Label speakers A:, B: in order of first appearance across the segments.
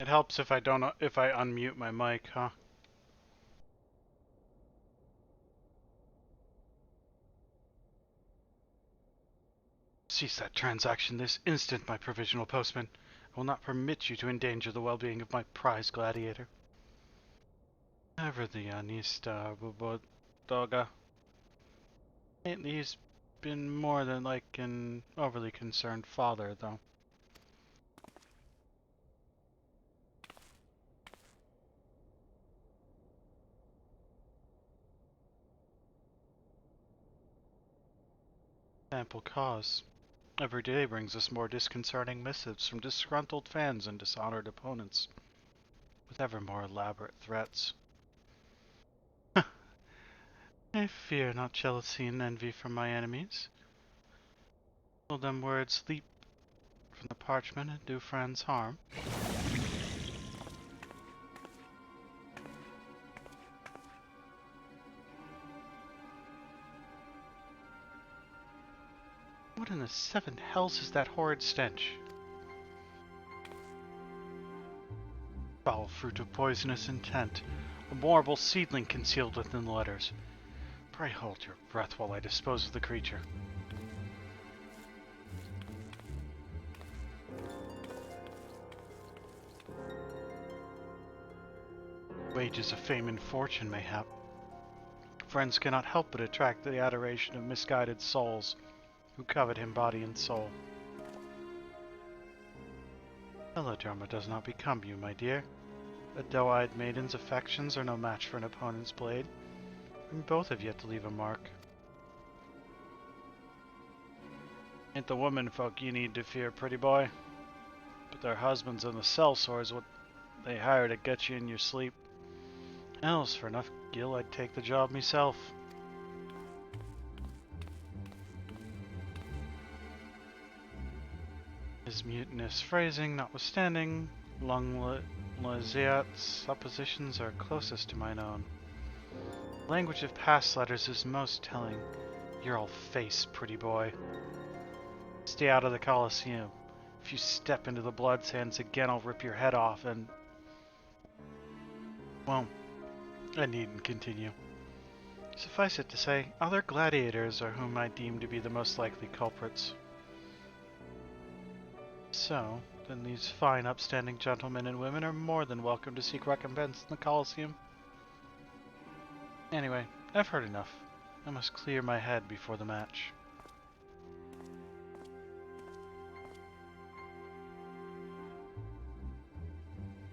A: It helps if I unmute my mic, huh? Cease that transaction this instant, my provisional postman. I will not permit you to endanger the well-being of my prize gladiator. Never the Anista Bubodoga. Lately he's been more than like an overly concerned father, though. Ample cause. Every day brings us more disconcerting missives from disgruntled fans and dishonored opponents, with ever more elaborate threats. I fear not jealousy and envy from my enemies. Will them words leap from the parchment and do friends harm? What in the seven hells is that horrid stench? Foul fruit of poisonous intent, a horrible seedling concealed within the letters. Pray hold your breath while I dispose of the creature. Wages of fame and fortune, mayhap. Friends cannot help but attract the adoration of misguided souls who covet him body and soul. Melodrama does not become you, my dear. A doe-eyed maiden's affections are no match for an opponent's blade, and both have yet to leave a mark. Ain't the women folk you need to fear, pretty boy, but their husbands and the sellswords what they hire to get you in your sleep. Else, for enough gil, I'd take the job myself. His mutinous phrasing notwithstanding, Longleziat's suppositions are closest to mine own. The language of past letters is most telling. You're all face, pretty boy. Stay out of the Colosseum. If you step into the blood sands again, I'll rip your head off and... Well, I needn't continue. Suffice it to say, other gladiators are whom I deem to be the most likely culprits. So, then these fine upstanding gentlemen and women are more than welcome to seek recompense in the Colosseum. Anyway, I've heard enough. I must clear my head before the match.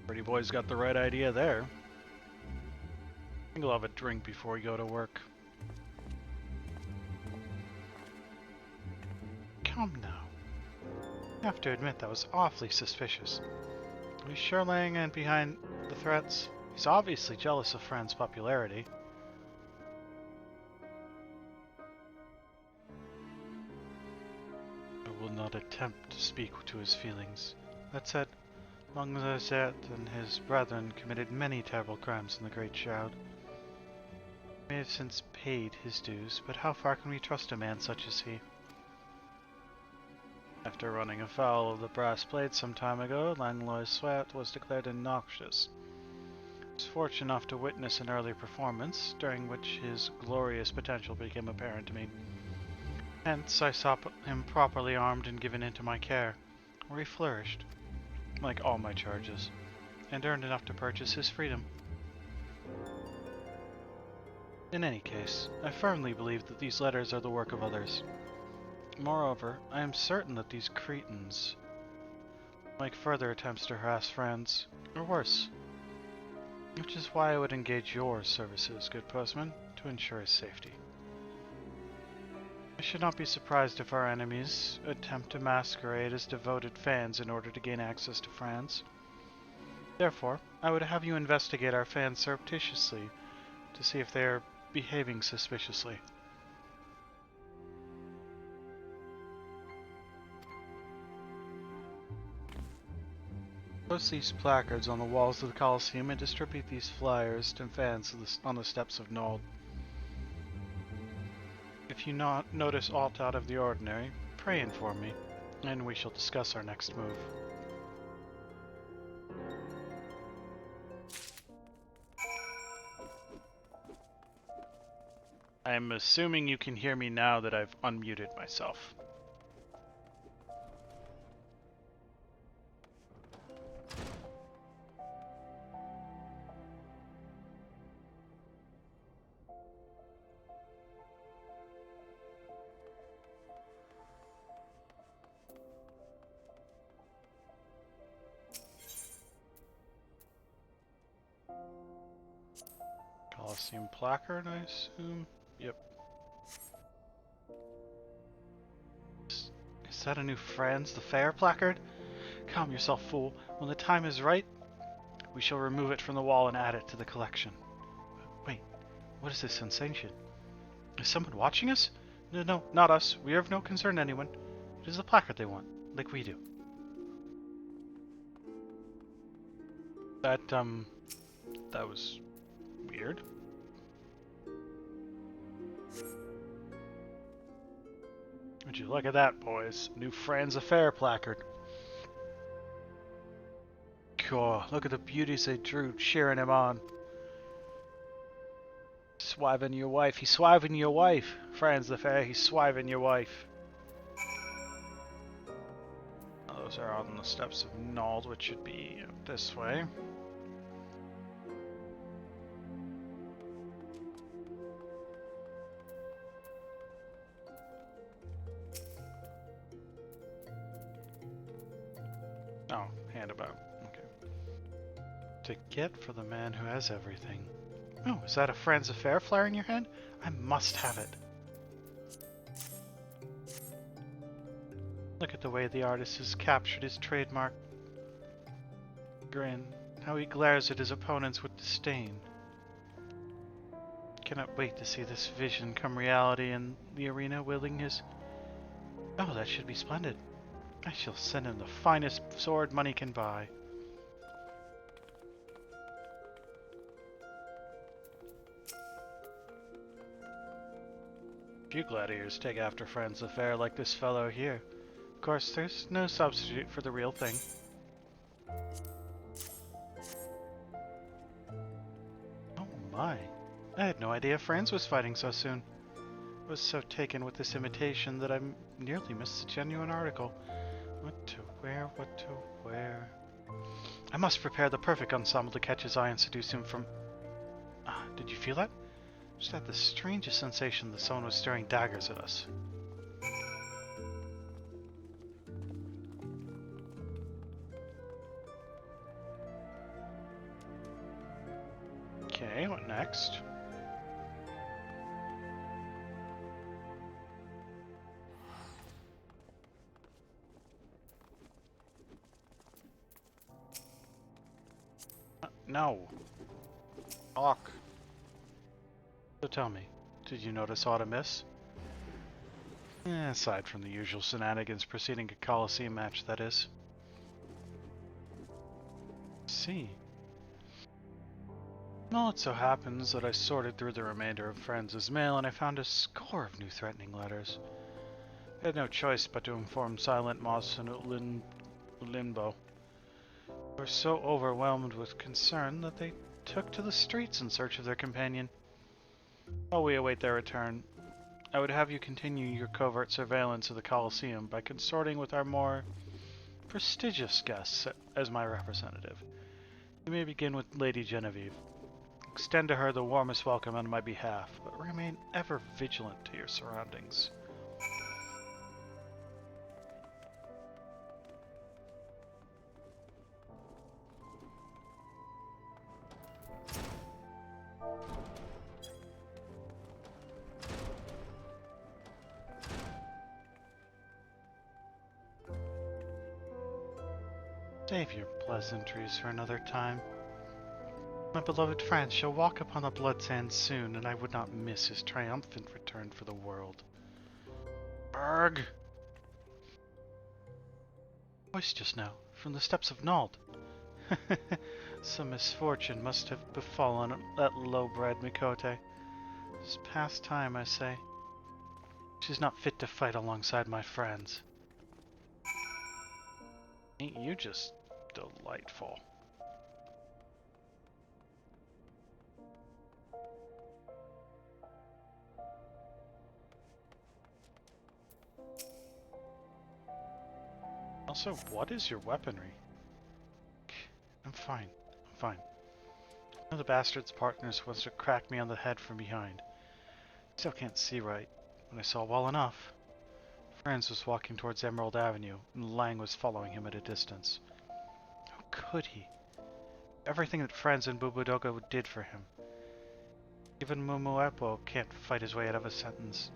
A: Pretty boy's got the right idea there. I think we'll have a drink before we go to work. Come now. I have to admit that was awfully suspicious. Are you sure laying in behind the threats? He's obviously jealous of Fran's popularity. I will not attempt to speak to his feelings. That said, Longleziat and his brethren committed many terrible crimes in the Great Shroud. He may have since paid his dues, but how far can we trust a man such as he? After running afoul of the brass plate some time ago, Longleziat was declared innoxious. I was fortunate enough to witness an early performance, during which his glorious potential became apparent to me. Hence, I saw him properly armed and given into my care, where he flourished, like all my charges, and earned enough to purchase his freedom. In any case, I firmly believe that these letters are the work of others. Moreover, I am certain that these cretins make further attempts to harass friends, or worse. Which is why I would engage your services, good postman, to ensure his safety. I should not be surprised if our enemies attempt to masquerade as devoted fans in order to gain access to France. Therefore, I would have you investigate our fans surreptitiously to see if they are behaving suspiciously. Post these placards on the walls of the Colosseum and distribute these flyers to fans on the steps of Nold. If you notice aught out of the ordinary, pray inform me, and we shall discuss our next move. I'm assuming you can hear me now that I've unmuted myself. Coliseum placard, I assume? Yep. Is that a new Franz the Fair placard? Calm yourself, fool. When the time is right, we shall remove it from the wall and add it to the collection. Wait, what is this sensation? Is someone watching us? No, not us. We are of no concern to anyone. It is the placard they want, like we do. That was weird. Would you look at that, boys? New Franz Affair placard. Cool. Look at the beauties they drew, cheering him on. Swiving your wife. He's swiving your wife. Franz the Fair, he's swiving your wife. Those are on the steps of Nald, which should be this way. Oh, handabout. Okay. To get for the man who has everything. Oh, is that a Franz Affair flare in your hand? I must have it. Look at the way the artist has captured his trademark grin. How he glares at his opponents with disdain. Cannot wait to see this vision come reality in the arena wielding his... Oh, that should be splendid. I shall send him the finest sword money can buy. Few gladiators take after Franz the Fair like this fellow here. Of course, there's no substitute for the real thing. Oh my. I had no idea Franz was fighting so soon. I was so taken with this imitation that I nearly missed the genuine article. What to wear, what to wear... I must prepare the perfect ensemble to catch his eye and seduce him from... did you feel that? Just had the strangest sensation that someone was staring daggers at us. Okay, what next? No. Fuck. So tell me, did you notice aught amiss? Aside from the usual shenanigans preceding a Coliseum match, that is. See. Well, it so happens that I sorted through the remainder of Franz's mail and I found a score of new threatening letters. I had no choice but to inform Silent Moss and Limbo. They were so overwhelmed with concern that they took to the streets in search of their companion. While we await their return, I would have you continue your covert surveillance of the Colosseum by consorting with our more prestigious guests as my representative. You may begin with Lady Genevieve. Extend to her the warmest welcome on my behalf, but remain ever vigilant to your surroundings. Save your pleasantries for another time. My beloved Franz shall walk upon the blood sands soon, and I would not miss his triumphant return for the world. Berg! Voice just now, from the steps of Nald. Some misfortune must have befallen that low-bred Miqo'te. It's past time, I say. She's not fit to fight alongside my friends. Ain't you just delightful? Also, what is your weaponry? I'm fine. I'm fine. One of the bastard's partners wants to crack me on the head from behind. Still can't see right, but I saw well enough. Franz was walking towards Emerald Avenue, and Lang was following him at a distance. How could he? Everything that Franz and Bubudoga did for him. Even Miqo'te can't fight his way out of a sentence.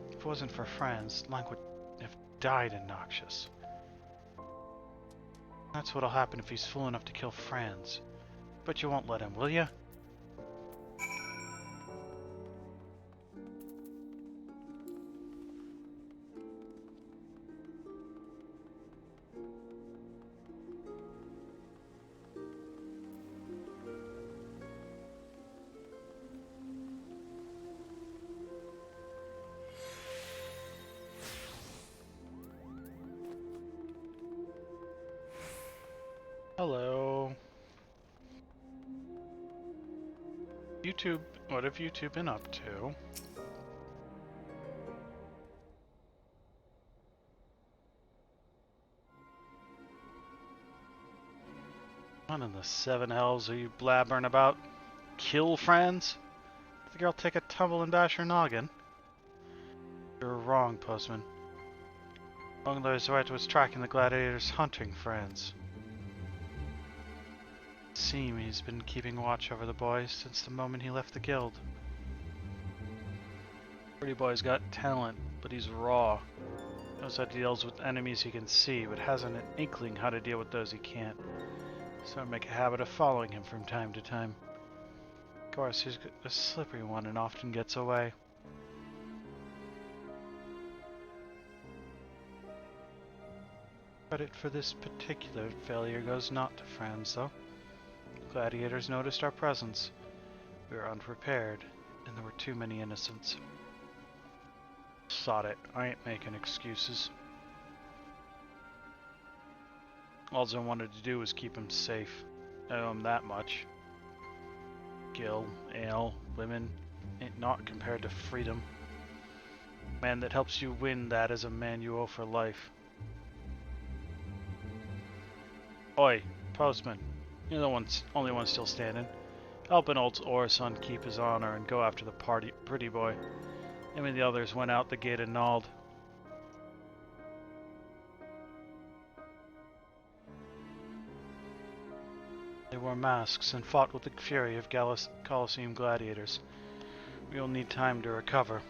A: If it wasn't for Franz, Lang would have died in Noxious. That's what'll happen if he's fool enough to kill Franz. But you won't let him, will ya? Hello. YouTube, what have YouTube been up to? What in the seven hells are you blabbering about? Kill Franz? Think I'll take a tumble and bash her noggin? You're wrong, Postman. Miqo'te was tracking the gladiators hunting Franz. It seems he's been keeping watch over the boy since the moment he left the guild. Pretty boy's got talent, but he's raw. Knows how to deal with enemies he can see, but hasn't an inkling how to deal with those he can't. So I make a habit of following him from time to time. Of course, he's a slippery one and often gets away. Credit for this particular failure goes not to Franz, though. The gladiators noticed our presence. We were unprepared, and there were too many innocents. Sod it, I ain't making excuses. All I wanted to do was keep him safe. I owe him that much. Gil, ale, women, ain't naught compared to freedom. Man that helps you win that is a man you owe for life. Oi, postman. You're the only one still standing. Help an old Orson keep his honor and go after the pretty boy. Him and the others went out the gate and gnawed. They wore masks and fought with the fury of Colosseum gladiators. We'll need time to recover.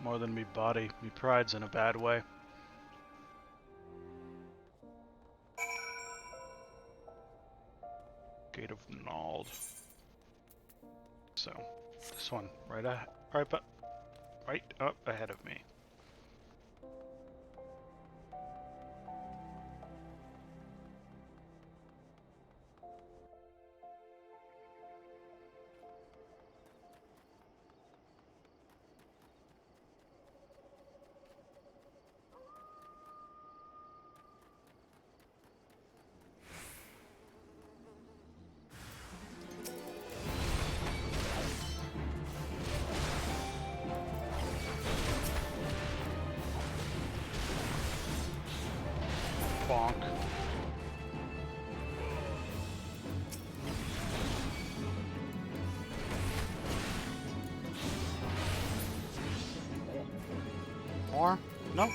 A: More than me body, me pride's in a bad way. Gate of Gnawed. So, this one, right up ahead of me. Bonk. More? No.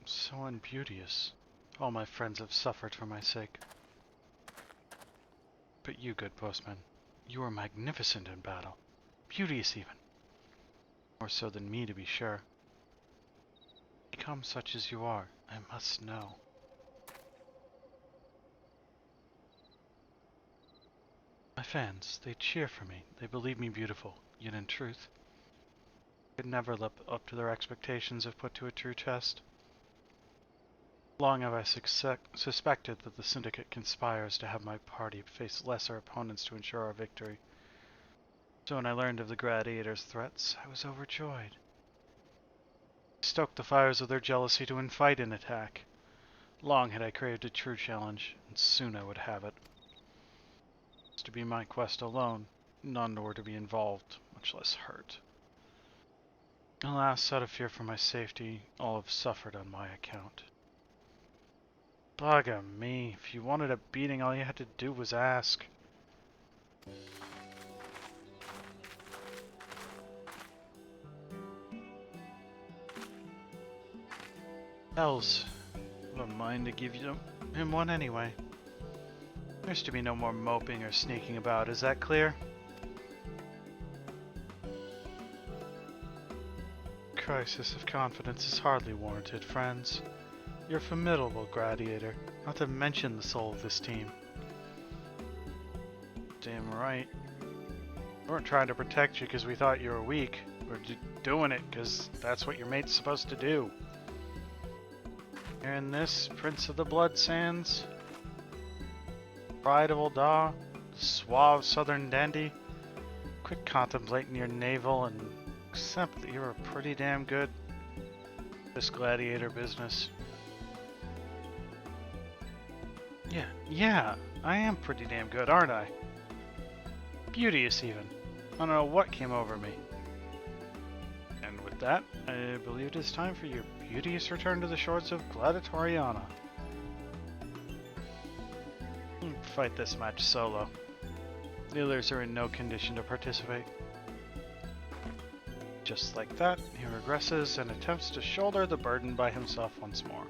A: So unbeauteous. All my friends have suffered for my sake. But you, good postman, you are magnificent in battle. Beauteous even. More so than me, to be sure. Become such as you are, I must know. My fans, they cheer for me. They believe me beautiful, yet in truth, I could never live up to their expectations if put to a true test. Long have I suspected that the Syndicate conspires to have my party face lesser opponents to ensure our victory. So when I learned of the gladiators' threats, I was overjoyed. Stoke the fires of their jealousy to invite an attack. Long had I craved a true challenge, and soon I would have it. It was to be my quest alone, none were to be involved, much less hurt. Alas, out of fear for my safety, all have suffered on my account. Bugger me, if you wanted a beating, all you had to do was ask. Hells, I have a mind to give him one anyway. There's to be no more moping or sneaking about, is that clear? Crisis of confidence is hardly warranted, friends. You're a formidable gladiator, not to mention the soul of this team. Damn right. We weren't trying to protect you because we thought you were weak. We're doing it because that's what your mate's supposed to do. Hearing this, Prince of the Blood Sands, Pride of Ul'dah, suave southern dandy, quit contemplating your navel and accept that you're a pretty damn good at this gladiator business. Yeah, I am pretty damn good, aren't I? Beauteous even. I don't know what came over me. And with that, I believe it is time for your beauteous return to the shores of Gladiatoriana. Fight this match solo. The others are in no condition to participate. Just like that, he regresses and attempts to shoulder the burden by himself once more.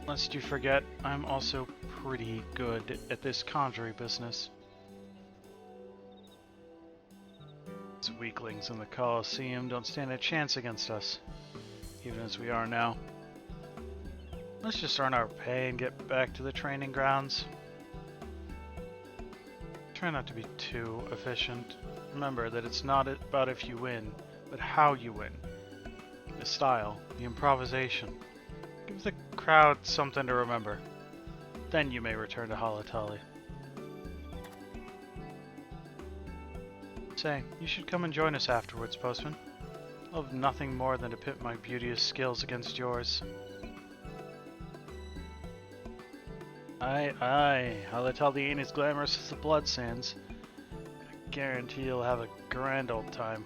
A: Lest you forget, I'm also pretty good at this conjuring business. These weaklings in the Colosseum don't stand a chance against us, even as we are now. Let's just earn our pay and get back to the training grounds. Try not to be too efficient. Remember that it's not about if you win, but how you win. The style, the improvisation. Give the crowd something to remember. Then you may return to Halatali. Say, you should come and join us afterwards, Postman. I'll have nothing more than to pit my beauteous skills against yours. Aye, Halatali ain't as glamorous as the Blood Sands. I guarantee you'll have a grand old time.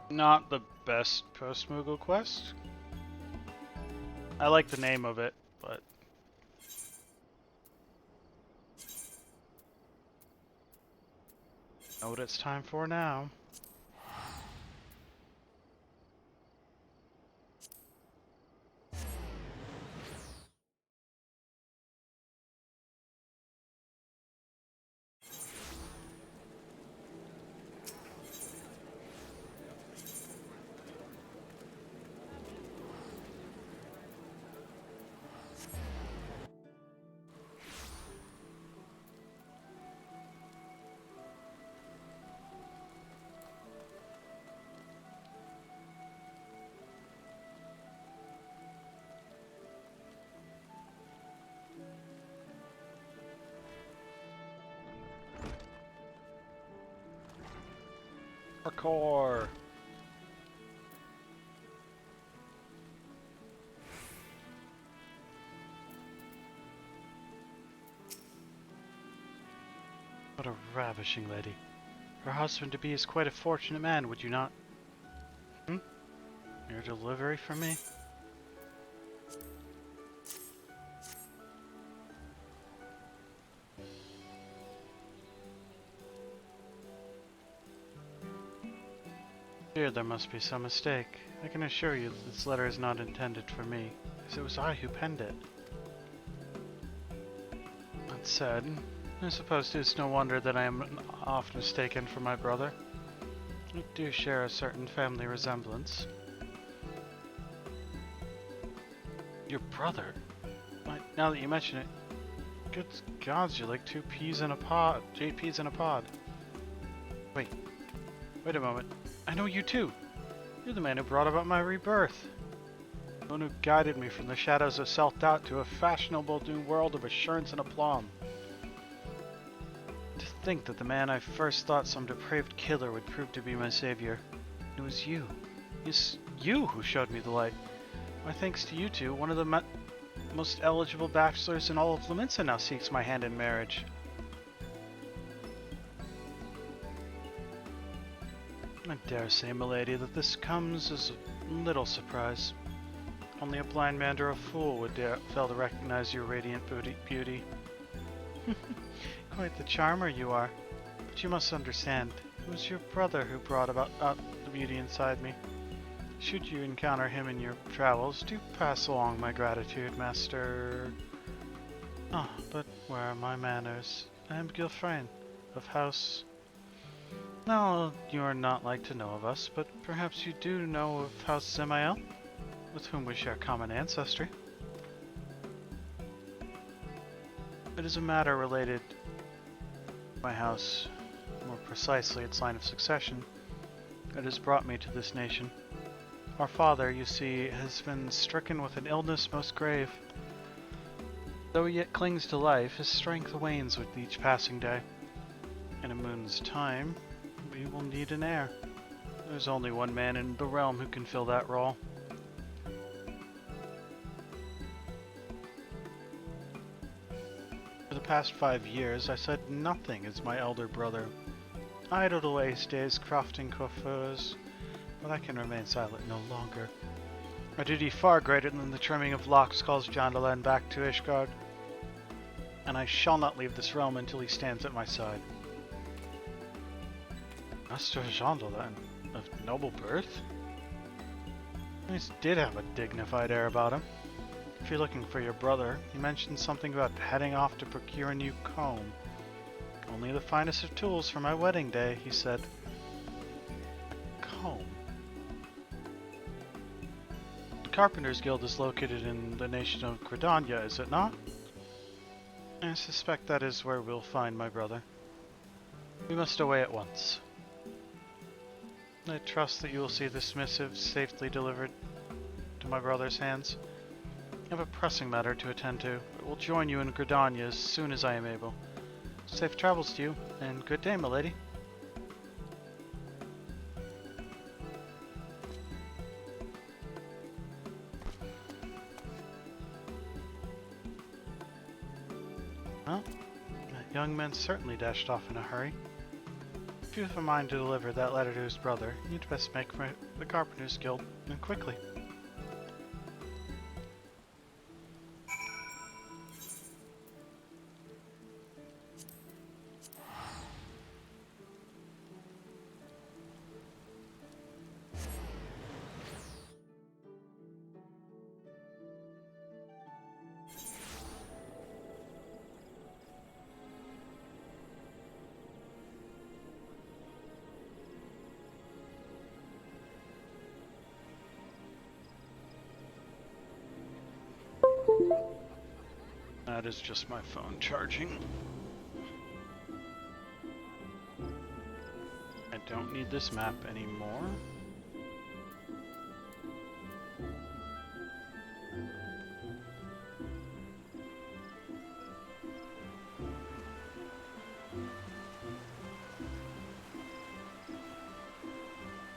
A: Not the best post-Moogle quest. I like the name of it, but... know what it's time for now. Parkour! What a ravishing lady. Her husband-to-be is quite a fortunate man, would you not? Your delivery for me? Dear, there must be some mistake. I can assure you that this letter is not intended for me, as it was I who penned it. That said, I suppose it is no wonder that I am oft mistaken for my brother. We do share a certain family resemblance. Your brother? Now that you mention it, good gods, you're like two peas in a pod. JPs in a pod. Wait a moment. I know you too. You're the man who brought about my rebirth. The one who guided me from the shadows of self-doubt to a fashionable new world of assurance and aplomb. To think that the man I first thought some depraved killer would prove to be my savior. It was you. It's you who showed me the light. Why, thanks to you two, one of the most eligible bachelors in all of Leminsa now seeks my hand in marriage. I dare say, milady, that this comes as a little surprise. Only a blind man or a fool would fail to recognize your radiant beauty. Quite the charmer you are. But you must understand, it was your brother who brought about the beauty inside me. Should you encounter him in your travels, do pass along my gratitude, Master... Ah, but where are my manners? I am Gilfrain, of House... No, you are not like to know of us, but perhaps you do know of House Zemael, with whom we share common ancestry. It is a matter related to my house, more precisely its line of succession, that has brought me to this nation. Our father, you see, has been stricken with an illness most grave. Though he yet clings to life, his strength wanes with each passing day. In a moon's time, we will need an heir. There's only one man in the realm who can fill that role. For the past 5 years, I said nothing as my elder brother. I idled away his days crafting coiffures, but I can remain silent no longer. A duty far greater than the trimming of locks calls Jondalan back to Ishgard, and I shall not leave this realm until he stands at my side. Master Jondalan, of noble birth? He did have a dignified air about him. If you're looking for your brother, he mentioned something about heading off to procure a new comb. Only the finest of tools for my wedding day, he said. A comb? The Carpenters Guild is located in the nation of Gridania, is it not? I suspect that is where we'll find my brother. We must away at once. I trust that you will see this missive safely delivered to my brother's hands. I have a pressing matter to attend to, but will join you in Gridania as soon as I am able. Safe travels to you, and good day, milady. Well, that young man certainly dashed off in a hurry. If you have a mind to deliver that letter to his brother, you'd best make for the Carpenters Guild, and quickly. That is just my phone charging. I don't need this map anymore.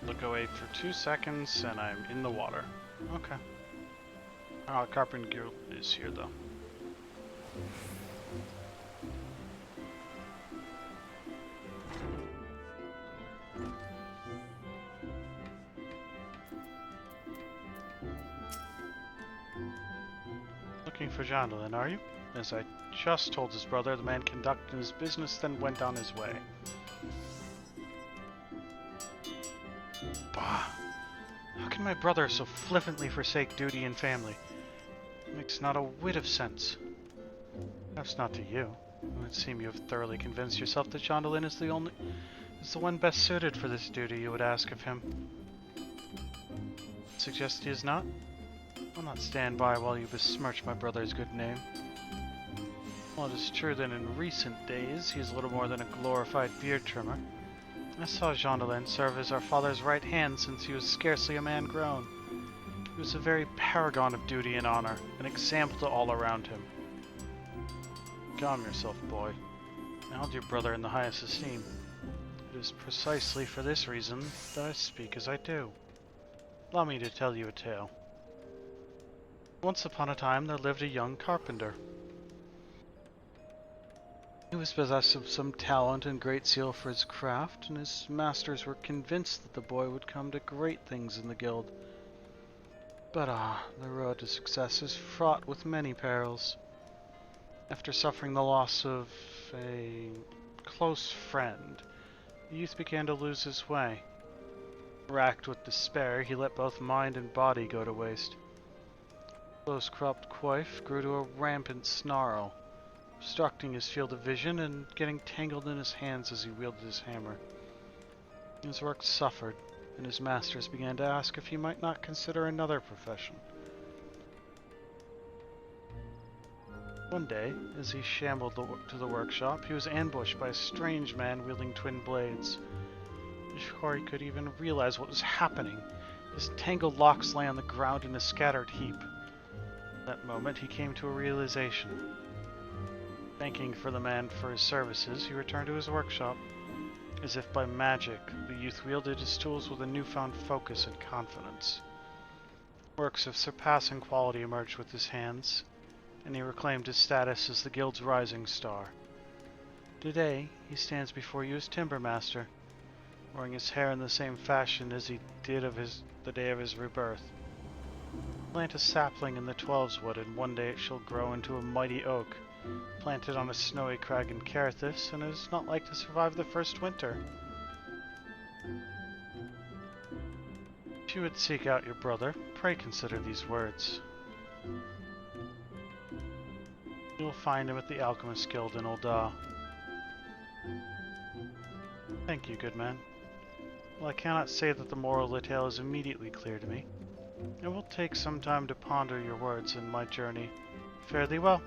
A: Look away for 2 seconds and I'm in the water. Okay. Carpenter Guild is here though. Looking for Jondalan, are you? As I just told his brother, the man conducted his business, then went on his way. Bah! How can my brother so flippantly forsake duty and family? It makes not a whit of sense. Perhaps not to you. It would seem you have thoroughly convinced yourself that Jondalan is the one best suited for this duty you would ask of him. Suggest he is not? I'll not stand by while you besmirch my brother's good name. While it is true that in recent days he is little more than a glorified beard trimmer, I saw Jondelin serve as our father's right hand since he was scarcely a man grown. He was a very paragon of duty and honor, an example to all around him. Calm yourself, boy. I hold your brother in the highest esteem. It is precisely for this reason that I speak as I do. Allow me to tell you a tale. Once upon a time there lived a young carpenter. He was possessed of some talent and great zeal for his craft, and his masters were convinced that the boy would come to great things in the guild. But the road to success is fraught with many perils. After suffering the loss of a close friend, the youth began to lose his way. Racked with despair, he let both mind and body go to waste. Close cropped coif grew to a rampant snarl, obstructing his field of vision and getting tangled in his hands as he wielded his hammer. His work suffered, and his masters began to ask if he might not consider another profession. One day, as he shambled to the workshop, he was ambushed by a strange man wielding twin blades. Before he could even realize what was happening, his tangled locks lay on the ground in a scattered heap. At that moment, he came to a realization. Thanking the man for his services, he returned to his workshop. As if by magic, the youth wielded his tools with a newfound focus and confidence. Works of surpassing quality emerged with his hands, and he reclaimed his status as the guild's rising star. Today, he stands before you as Timbermaster, wearing his hair in the same fashion as he did the day of his rebirth. Plant a sapling in the 12's wood, and one day it shall grow into a mighty oak, planted on a snowy crag in Carithus, and is not like to survive the first winter. If you would seek out your brother, pray consider these words. You will find him at the Alchemist Guild in Ul'dah. Thank you, good man. While I cannot say that the moral of the tale is immediately clear to me, it will take some time to ponder your words in my journey. Fare thee well.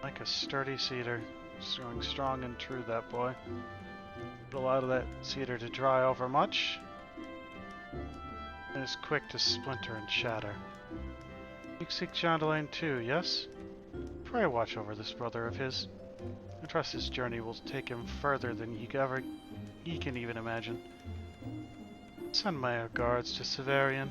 A: Like a sturdy cedar, growing strong and true, that boy. Don't allow that cedar to dry over much, and is quick to splinter and shatter. You seek Jondelin too, yes? Pray watch over this brother of his. I trust his journey will take him further than he can even imagine. Send my regards to Severian.